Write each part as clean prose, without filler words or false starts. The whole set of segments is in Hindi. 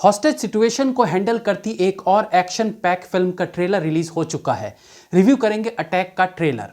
हॉस्टेज सिचुएशन को हैंडल करती एक और एक्शन पैक फिल्म का ट्रेलर रिलीज हो चुका है। रिव्यू करेंगे अटैक का ट्रेलर।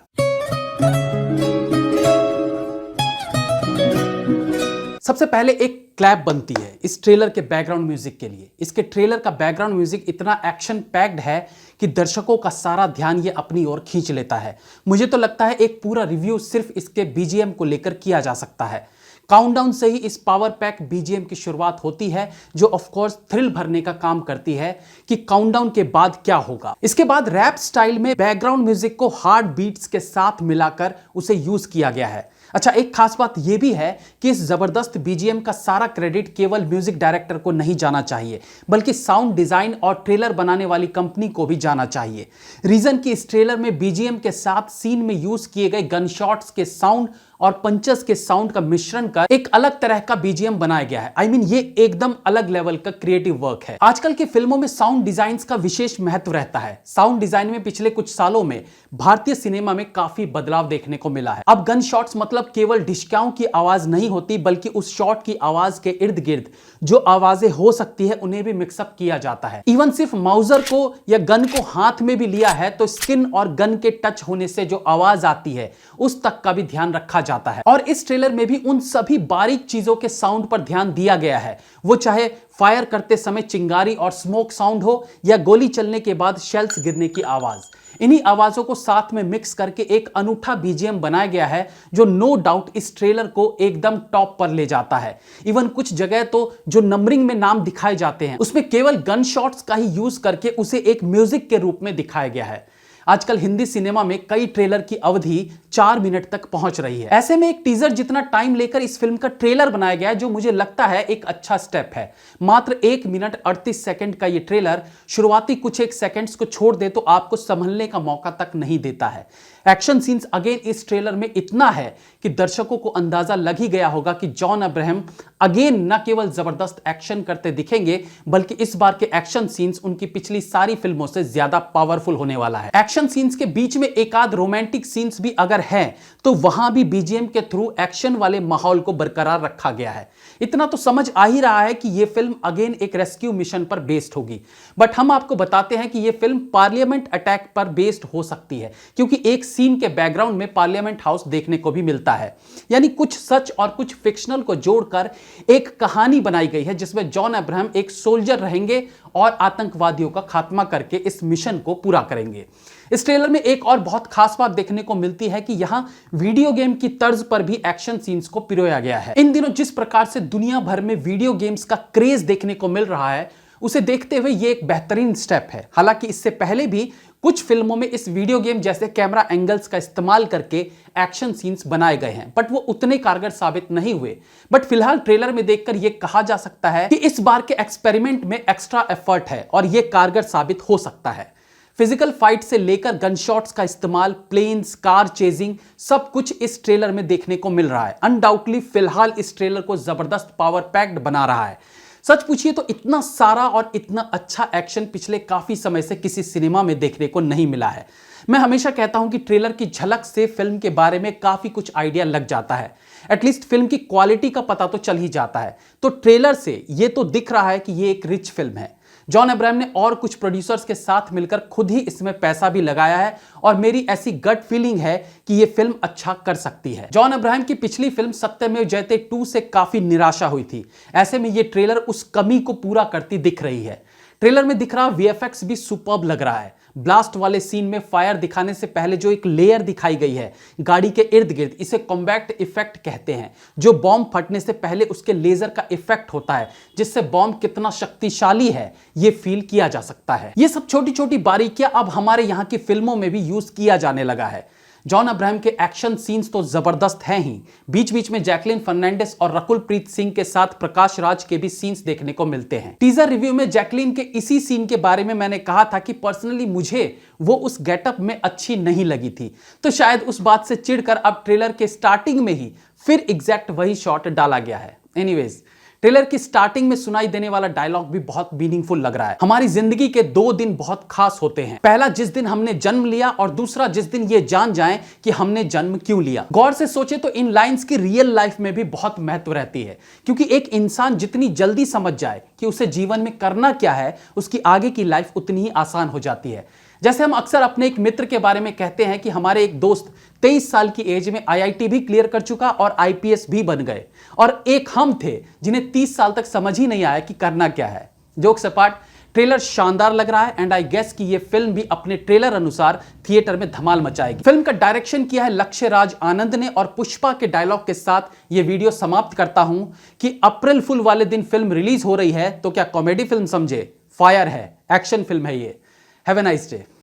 सबसे पहले एक क्लैप बनती है इस ट्रेलर के बैकग्राउंड म्यूजिक के लिए। इसके ट्रेलर का बैकग्राउंड म्यूजिक इतना एक्शन पैक्ड है कि दर्शकों का सारा ध्यान ये अपनी ओर खींच लेता है। मुझे तो लगता है एक पूरा रिव्यू सिर्फ इसके बीजीएम को लेकर किया जा सकता है। काउंटडाउन से ही इस पावर पैक बीजीएम की शुरुआत होती है, जो ऑफ कोर्स थ्रिल भरने का काम करती है कि काउंटडाउन के बाद क्या होगा। इसके बाद रैप स्टाइल में बैकग्राउंड म्यूजिक को हार्ड बीट्स के साथ मिलाकर उसे यूज किया गया है। अच्छा, एक खास बात यह भी है कि इस जबरदस्त बीजीएम का सारा क्रेडिट केवल म्यूजिक डायरेक्टर को नहीं जाना चाहिए, बल्कि साउंड डिजाइन और ट्रेलर बनाने वाली कंपनी को भी जाना चाहिए। रीजन कि इस ट्रेलर में बीजीएम के साथ सीन में यूज किए गए गन शॉट्स के साउंड और पंचेस के साउंड का मिश्रण कर एक अलग तरह का बीजीएम बनाया गया है। ये एकदम अलग लेवल का क्रिएटिव वर्क है। आजकल की फिल्मों में साउंड डिजाइन का विशेष महत्व रहता है। साउंड डिजाइन में पिछले कुछ सालों में भारतीय सिनेमा में काफी बदलाव देखने को मिला है। अब गन शॉट्स मतलब केवल डिशकाओं की आवाज नहीं होती, बल्कि उस शॉट की आवाज के इर्द गिर्द जो आवाजें हो सकती है उन्हें भी मिक्सअप किया जाता है। इवन सिर्फ माउजर को या गन को हाथ में भी लिया है तो स्किन और गन के टच होने से जो आवाज आती है उस तक का भी ध्यान रखा जाता है। और इस ट्रेलर में भी उन सभी बारीक चीजों के साउंड पर ध्यान दिया गया है, वो चाहे फायर करते समय चिंगारी और स्मोक साउंड हो या गोली चलने के बाद शेल्स गिरने की आवाज। इन्हीं आवाजों को साथ में मिक्स करके एक अनूठा बीजीएम बनाया गया है, जो नो डाउट इस ट्रेलर को एकदम टॉप पर ले जाता है। इवन कुछ जगह तो जो नंबरिंग में नाम दिखाए जाते हैं उसमें केवल गन शॉट्स का ही यूज करके उसे एक म्यूजिक के रूप में दिखाया गया है। आजकल हिंदी सिनेमा में कई ट्रेलर की अवधि 4 मिनट तक पहुंच रही है। ऐसे में एक टीजर जितना टाइम लेकर इस फिल्म का ट्रेलर बनाया गया है, जो मुझे लगता है एक अच्छा स्टेप है। मात्र 1 मिनट 38 सेकंड का ये ट्रेलर शुरुआती कुछ एक सेकंड्स को छोड़ दे तो आपको संभलने का मौका तक नहीं देता है। एक्शन सीन्स अगेन इस ट्रेलर में इतना है कि दर्शकों को अंदाजा लग ही गया होगा कि जॉन अब्राहम अगेन न केवल जबरदस्त एक्शन करते दिखेंगे, बल्कि इस बार के एक्शन सीन्स उनकी पिछली सारी फिल्मों से ज्यादा पावरफुल होने वाला है। एक्शन सीन्स के बीच में एक आध रोमांटिक सीन्स भी अगर है तो वहां भी बीजीएम के थ्रू एक्शन वाले माहौल को बरकरार रखा गया है। इतना तो समझ आ ही रहा है कि यह फिल्म अगेन एक रेस्क्यू मिशन पर बेस्ड होगी, बट हम आपको बताते हैं कि यह फिल्म पार्लियामेंट अटैक पर बेस्ड हो सकती है, क्योंकि एक सीन के बैकग्राउंड में पार्लियामेंट हाउस देखने को भी मिलता है। यानी कुछ सच और कुछ फिक्शनल को जोड़कर एक कहानी बनाई गई है, जिसमें जॉन अब्राहम एक सोल्जर रहेंगे और आतंकवादियों का खात्मा करके इस मिशन को पूरा करेंगे। इस ट्रेलर में एक और बहुत खास बात देखने को मिलती है कि यहां वीडियो गेम की तर्ज पर भी एक्शन सीन्स को पिरोया गया है। इन दिनों जिस प्रकार से दुनिया भर में वीडियो गेम्स का क्रेज देखने को मिल रहा है, उसे देखते हुए यह एक बेहतरीन स्टेप है। हालांकि इससे पहले भी कुछ फिल्मों में इस वीडियो गेम जैसे कैमरा एंगल्स का इस्तेमाल करके एक्शन सीन्स बनाए गए हैं, बट वो उतने कारगर साबित नहीं हुए। बट फिलहाल ट्रेलर में देखकर यह कहा जा सकता है कि इस बार के एक्सपेरिमेंट में एक्स्ट्रा एफर्ट है और यह कारगर साबित हो सकता है। फिजिकल फाइट से लेकर गन शॉट्स का इस्तेमाल, प्लेन्स, कार चेजिंग, सब कुछ इस ट्रेलर में देखने को मिल रहा है। अनडाउटली फिलहाल इस ट्रेलर को जबरदस्त पावर पैक्ड बना रहा है। सच पूछिए तो इतना सारा और इतना अच्छा एक्शन पिछले काफी समय से किसी सिनेमा में देखने को नहीं मिला है। मैं हमेशा कहता हूं कि ट्रेलर की झलक से फिल्म के बारे में काफी कुछ आइडिया लग जाता है। एटलीस्ट फिल्म की क्वालिटी का पता तो चल ही जाता है। तो ट्रेलर से यह तो दिख रहा है कि यह एक रिच फिल्म है। जॉन अब्राहम ने और कुछ प्रोड्यूसर्स के साथ मिलकर खुद ही इसमें पैसा भी लगाया है, और मेरी ऐसी गट फीलिंग है कि यह फिल्म अच्छा कर सकती है। जॉन अब्राहम की पिछली फिल्म सत्यमेव जयते 2 से काफी निराशा हुई थी। ऐसे में यह ट्रेलर उस कमी को पूरा करती दिख रही है। ट्रेलर में दिख रहा वीएफएक्स भी सुपर्ब लग रहा है। ब्लास्ट वाले सीन में फायर दिखाने से पहले जो एक लेयर दिखाई गई है गाड़ी के इर्द गिर्द, इसे कॉम्बैक्ट इफेक्ट कहते हैं। जो बॉम्ब फटने से पहले उसके लेजर का इफेक्ट होता है, जिससे बॉम्ब कितना शक्तिशाली है यह फील किया जा सकता है। यह सब छोटी छोटी बारीकियां अब हमारे यहां की फिल्मों में भी यूज किया जाने लगा है। जॉन अब्राहम के एक्शन सीन्स तो जबरदस्त हैं ही, बीच बीच में जैकलिन फर्नांडिस और रकुल प्रीत सिंह के साथ प्रकाश राज के भी सीन्स देखने को मिलते हैं। टीजर रिव्यू में जैकलिन के इसी सीन के बारे में मैंने कहा था कि पर्सनली मुझे वो उस गेटअप में अच्छी नहीं लगी थी, तो शायद उस बात से चिढ़कर अब ट्रेलर के स्टार्टिंग में ही फिर एग्जैक्ट वही शॉट डाला गया है। एनीवेज, ट्रेलर की स्टार्टिंग में सुनाई देने वाला डायलॉग भी बहुत मीनिंगफुल लग रहा है। हमारी जिंदगी के 2 दिन बहुत खास होते हैं, पहला जिस दिन हमने जन्म लिया और दूसरा जिस दिन ये जान जाएं कि हमने जन्म क्यों लिया। गौर से सोचे तो इन लाइंस की रियल लाइफ में भी बहुत महत्व रहती है, क्योंकि एक इंसान जितनी जल्दी समझ जाए कि उसे जीवन में करना क्या है, उसकी आगे की लाइफ उतनी ही आसान हो जाती है। जैसे हम अक्सर अपने एक मित्र के बारे में कहते हैं कि हमारे एक दोस्त 23 साल की एज में IIT भी क्लियर कर चुका और IPS भी बन गए, और एक हम थे जिन्हें 30 साल तक समझ ही नहीं आया कि करना क्या है। जोक्स अपार्ट, ट्रेलर शानदार लग रहा है एंड आई गेस कि ये फिल्म भी अपने ट्रेलर अनुसार थिएटर में धमाल मचाएगी। फिल्म का डायरेक्शन किया है लक्ष्य राज आनंद ने, और पुष्पा के डायलॉग के साथ ये वीडियो समाप्त करता हूं कि अप्रैल फुल वाले दिन फिल्म रिलीज हो रही है तो क्या कॉमेडी फिल्म समझे, फायर है, एक्शन फिल्म है ये। Have a nice day.